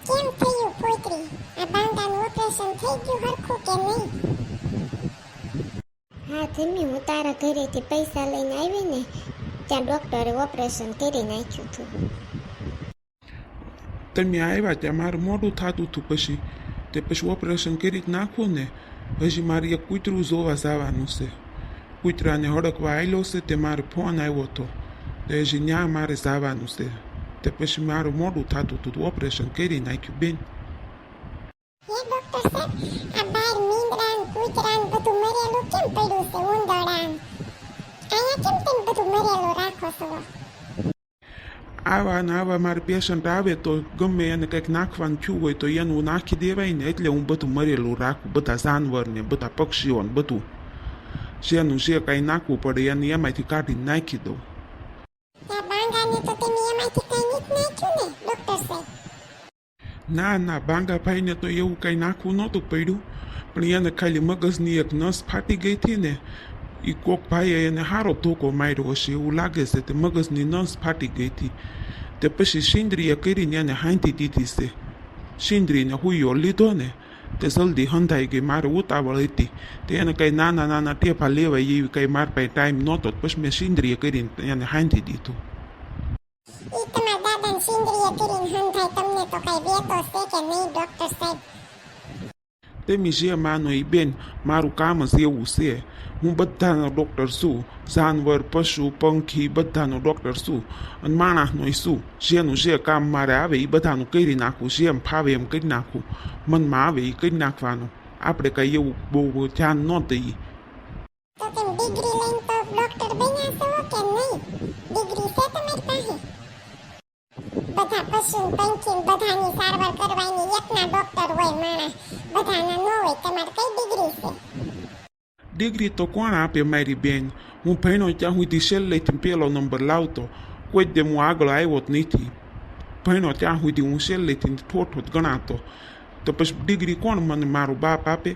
કેમ થયું પોતરી? આ બાંદાનું ઓપરેશન થઈ ગયું હરખું કે નહીં? હા ધમી, હું તારા ઘરેથી પૈસા લઈને આવી ને ત્યાં ડૉક્ટરે ઓપરેશન કરી નાખ્યું હતું. તમે આવ્યા ત્યાં મારું મોઢું થતું હતું, પછી ઓપરેશન કરી જ નાખવું ને. હજી મારે એક કૂતરું જોવા જવાનું છે. કૂતરાને હડકવા આવેલો છે તે મારે ફોન આવ્યો હતો, તો હજી ત્યાં મારે જવાનું છે. તે પછી મારું મોઢું થતું હતું, ઓપરેશન કરી નાખ્યું બેન. હે ડોક્ટર સાહેબ, આ બાર મીંદડાન કૂતરાન બધું મરેલું કેમ પડ્યું છે? ઉંદરડાન અહીંયા કેમ તમે બધું મરેલું રાખો છો? આવા ને આવા મારે પેશન્ટ આવે તો ગમે એને કંઈક નાખવાનું થયું હોય તો એનું નાખી દેવાય ને, એટલે હું બધું મરેલું રાખું. બધા જાનવરને, બધા પક્ષીઓને બધું જેનું જે કાંઈ નાખવું પડે એને એમાંથી કાઢીને નાખી દઉં. આ બાંગાને તો તમે એમાંથી કઈ નથી નાખ્યું ને ડોક્ટર સાહેબ? ના, બાંગાભાઈને તો એવું કાંઈ નાખવું નહોતું પડ્યું, પણ એને ખાલી મગજની એક નસ ફાટી ગઈ હતી ને, એ કોક ભાઈએ એને સારો ધોકો માર્યો હશે એવું લાગે છે. તે મગજની નસ ફાટી ગઈ હતી. તે પછી સિંદરીએ કરીને એને હાંધી દીધી છે. સિંદરીને હુઈયો લીધો ને તે જલ્દી હંધાઈ ગઈ. મારે ઉતાવળ હતી, તે એને કંઈ નાના ટેફા લેવાય એવી કંઈ મારા પાસે ટાઈમ નહોતો. પછી મેં સિંદરીએ કરીને એને હાંધી દીધું. ઈ તમારા દાદાને સિંદરીએ કરીને હંધાય, તમને તો કઈ વેતો છે કે નહીં ડોક્ટર સાહેબ? તેમી જે માનો એ બેન, મારું કામ જ એવું છે. હું બધાનો ડૉક્ટર છું. જાનવર, પશુ, પંખી બધાનો ડૉક્ટર છું, અને માણસનો છું. જેનું જે કામ મારે આવે એ બધાનું કરી નાખું. જેમ ફાવે એમ કરી નાખું. મનમાં આવે એ કરી નાખવાનું. આપણે કંઈ એવું બહુ ધ્યાન ન દઈએ. તો તમે ડિગ્રી લઈને તો ડોક્ટર બન્યા છો કે નહીં? ડિગ્રી છે તમારી પાસે? બધા પશુ પંખી બધાની સારવાર કરવાની એકના ડોક્ટર હોય માણસ, બધાના ન હોય. તમારે કઈ ડિગ્રી છે? ડિગ્રી તો કોણ આપે મારી બેન? હું ભણ્યો ત્યાં સુધી છેલ્લેથી પહેલો નંબર લાવતો. કોઈ જ હું આગળ આવ્યો જ નથી. ભણ્યો ત્યાં સુધી હું છેલ્લેથી ઠોઠો જ ગણાતો. તો પછી ડિગ્રી કોણ મને મારો બાપ આપે?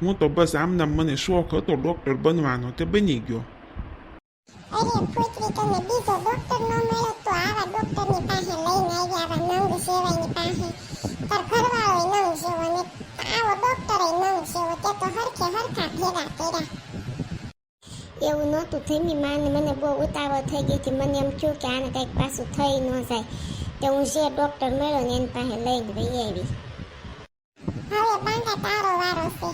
હું તો બસ આમના મને શોખ હતો ડૉક્ટર બનવાનો, તે બની ગયો. અરે પુત્રી, તમે બીજો ડોક્ટર ન મળ્યો તો આવા ડોક્ટરની પાસે લઈને આવી, આવા નંગ સેવાની પાસે. તાર ઘરવાળો નંગ સેવો ને આવો ડોક્ટર નંગ સેવો, તે તો હરખા ભેગા કર્યા. એવું નહોતું ધમી, માને મને બહુ ઉતાવળ થઈ ગઈ હતી. મને એમ થયું કે આને કંઈક પાછું થઈ ન જાય, તો હું જે ડૉક્ટર મળ્યો ને એની પાસે લઈને વહી આવી. હવે બાંધા તારો વારો છે.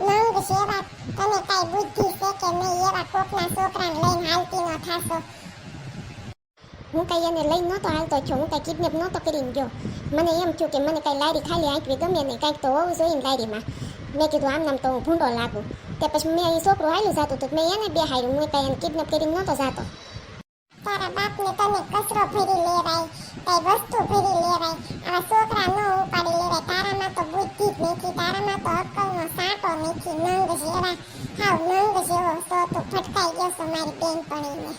નંગ સેવા તને કઈ બુદ્ધિ છે કે નહીં? એવા કોકના છોકરાને લઈને હાલતી ન થાશો. હું કાંઈ એને લઈને નહોતો હાલતો થયો, હું કાંઈ કિડનેપ નહોતો કરીને ગયો. મને એમ થયું કે મને કાંઈ લારી ખાલી આંકવી ગમે નહીં, કાંઈક તો હોવું જોઈએ ને લારીમાં. મેં કીધું આમ તો હું ભૂંડો લાગુ. તે પછી મેં એ છોકરું હાલ્યું જતું હતું, મેં એને બેહાર્યું. હું કાંઈ એને કિડનેપ કરીને નહોતો જતો. તારા બાપને તને કચરો ભરી લેવાય, કઈ વસ્તુ ભરી લેવાય, આવા છોકરા ન ઉપાડી લેવાય. તારામાં તો બુદ્ધિ જ નથી, તારામાં તો અક્કલનો સાંટો નથી. નંગ જેવા, હાવ નંગ જેવો તો તું ફટકાઈ ગયો છો મારી બેનપણીને.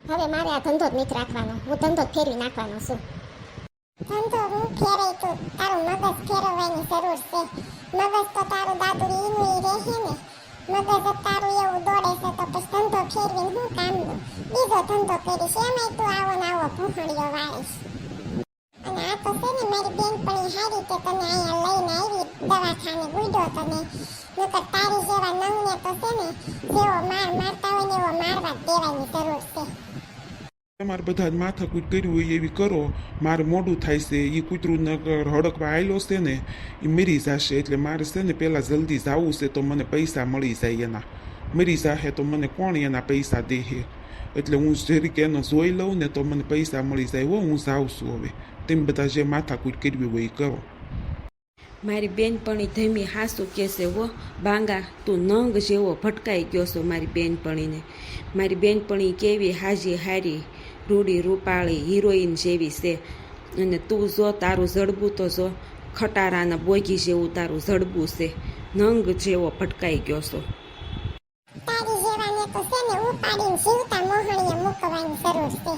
હવે મારે આ ધંધો જ નથી રાખવાનો, હું ધંધો જ ફેરવી નાખવાનો છું. ધંધો હું ફેરવી? તું તારું મગજ ફેરવવાની જરૂર છે. મગજ તો તારું દાદુડી ઈનું ઈ રહે ને. મગજ જ તારું એવું દોડે છે તો પછી ધંધો ફેરવીને શું કામનું? બીજો ધંધો કરીશ, એમાંય તું આવો ને આવો ભૂખણીઓ વાળીશ. અને આ તો છે ને મારી બેનપણી હારી તે તને અહીંયા લઈને આવી દવાખાને ગુડ્યો તને. નકર તારી જેવા નંગને તો છે ને જેવો માર મારતા હોય ને એવો મારવા જ દેવાની જરૂર છે. તમારે બધા માથાકૂટ કર્યું હોય એવી કરો. મારે મોડું થાય છે. એ કૂતરું હડકવા આવેલો છે ને એ મરી જશે, એટલે મારે છે ને પહેલાં જલ્દી જવું છે તો મને પૈસા મળી જાય. એના મરી જશે તો મને કોણ એના પૈસા દે છે? એટલે હું જરીક એનો જોઈ લઉં ને તો મને પૈસા મળી જાય. હો, હું જાઉં છું હવે. તેમ બધા જે માથાકૂટ કરવી હોય એ કરો. મારી બેનપણી ધમી હાસું કહેશે હો બાંગા, તું નંગ જેવો ભટકાઈ ગયો છો મારી બેનપણીને. મારી બેનપણી કેવી હાજી હારી, રૂડી રૂપાળી હિરોઈન જેવી છે. અને તું જો તારું જડબું તો જો ખટારાના બોગી જેવું તારું જડબું છે. નંગ જેવો ભટકાઈ ગયો છો. તારી જેવાને તો છે ને ઉપાડીને જીવતા મોહણીએ મૂકવાની જરૂર છે.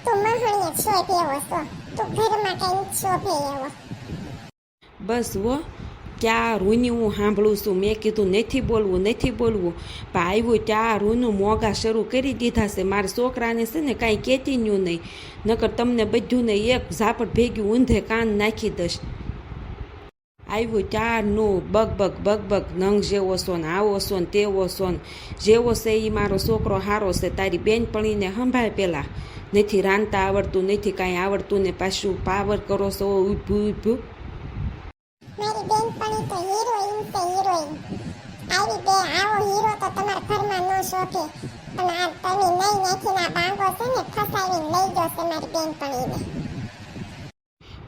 તું મોહણીએ શોભ એવો છો, તું ઘરમાં કઈ શોભે એવો. બસ હો, ક્યાં રૂની હું સાંભળું છું. મેં કીધું નથી બોલવું નથી બોલવું, પણ આવ્યું ત્યાં રૂનું મોગા શરૂ કરી દીધા છે. મારા છોકરાને છે ને કાંઈ કહેતી ન્યું નહીં, નકર તમને બધુંને એક ઝાપટ ભેગી ઊંધે કાન નાખી દઈશ. આવ્યું ત્યારનું બગ બગ નંગ જેવો છો ને આવો છો ને તેવો છો ને જેવો છે એ મારો છોકરો હારો છે. તારી બેનપણીને સંભાળ પેલા, નથી રાંધતા આવડતું, નથી કાંઈ આવડતું ને પાછું પાવર કરો છો ઊભું. મારી બેનપણી તો હિરોઈન છે, હિરોઈન. આવી બે આવો હીરો તો તમારા ઘરમાં ન શોભે, પણ આ તમે નહીં નાખીને આ બાંગો છે ને ફસાવીને લઈ ગયો છે મારી બેનપણીને.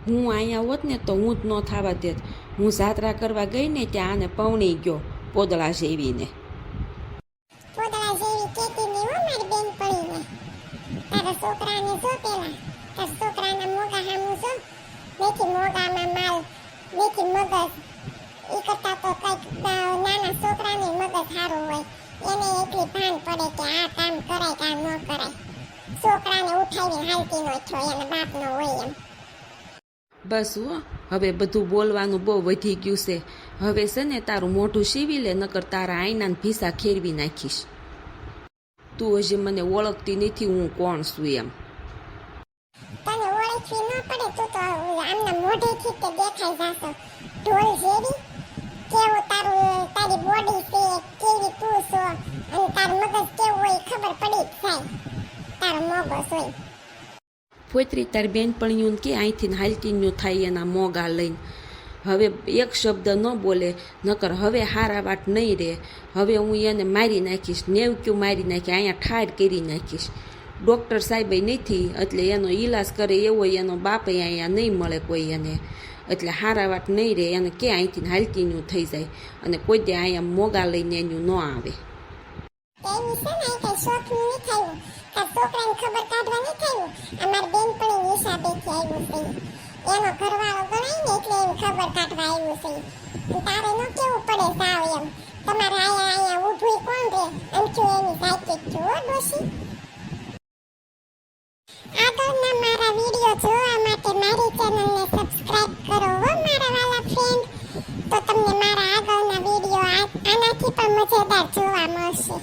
હું અહીંયા હોત ને તો હું જ ન થવા દેત. હું જાત્રા કરવા ગઈ ને ત્યાં આને પૌણી ગયો પોદળા જેવીને. પોદળા જેવી કેતી નહીં હો મારી બેનપણીને. તારા છોકરાને જો પેલા, તારા છોકરાના મોગા હામું જો, વેચી મોગામાં માલ, વેચી મગજ. એ કરતા તો કંઈક નાના છોકરાને મગજ સારું હોય, એને એટલી ભાન પડે કે આ કામ કરાય કે આ ન કરાય. છોકરાને ઉઠાવીને હાલતી નો છો, એને બાપનો હોય એમ. બસ હો, હવે બધું બોલવાનું બહુ વધી ગયું છે. હવે છે ને તારું મોઢું સીવી લે, નકર તારા આઈનાને ભીસા ખેરવી નાખીશ. તું હજી મને ઓળખતી નથી હું કોણ છું એમ. તને ઓળખવી ન પડે, તું તો આમના મોઢેથી તે દેખાઈ જાશો. ઢોલ જેવી કેવું તારી બોડી છે, કેવી તું છો, અને તારું મગજ કેવું હોય ખબર પડી જ જાય. તારો મોગો હોય. ફોતરી તાર બેનપણીઓને કે અહીંથી હાલતીનું થાય એના મોગા લઈને. હવે એક શબ્દ ન બોલે, નકર હવે હારા વાત નહીં રહે. હવે હું એને મારી નાખીશ, નેવક્યું મારી નાખી, અહીંયા ઠાર કરી નાખીશ. ડૉક્ટર સાહેબે નથી, એટલે એનો ઈલાજ કરે એવો એનો બાપે અહીંયા નહીં મળે કોઈ એને, એટલે હારા વાત નહીં રહે. એને કે અહીંથી હાલતીનું થઈ જાય, અને કોઈ દે અહીંયા મોગા લઈને એનું ન આવે. એની છે ને કઈ શોખનું નહીં થયું, તાર છોકરાને ખબર કાઢવા નહીં થયું. અમારી બેનપણી હિસાબેથી આવ્યું છે, એનો ઘરવાળો ગણાય ને એટલે એની ખબર કાઢવા આવ્યું છે. તારે ન કેવું પડે સાવ એમ. તમારે અહીંયા ઊભું કોણ રે, અંચું એની સાચી જ છો ડોશી. આગળના મારા વિડીયો જોવા માટે મારી ચેનલને સબસ્ક્રાઇબ કરો હો મારા વાલા ફ્રેન્ડ. તો તમને મારા આગળના વિડીયો આનાથી પણ મજેદાર જોવા મળશે.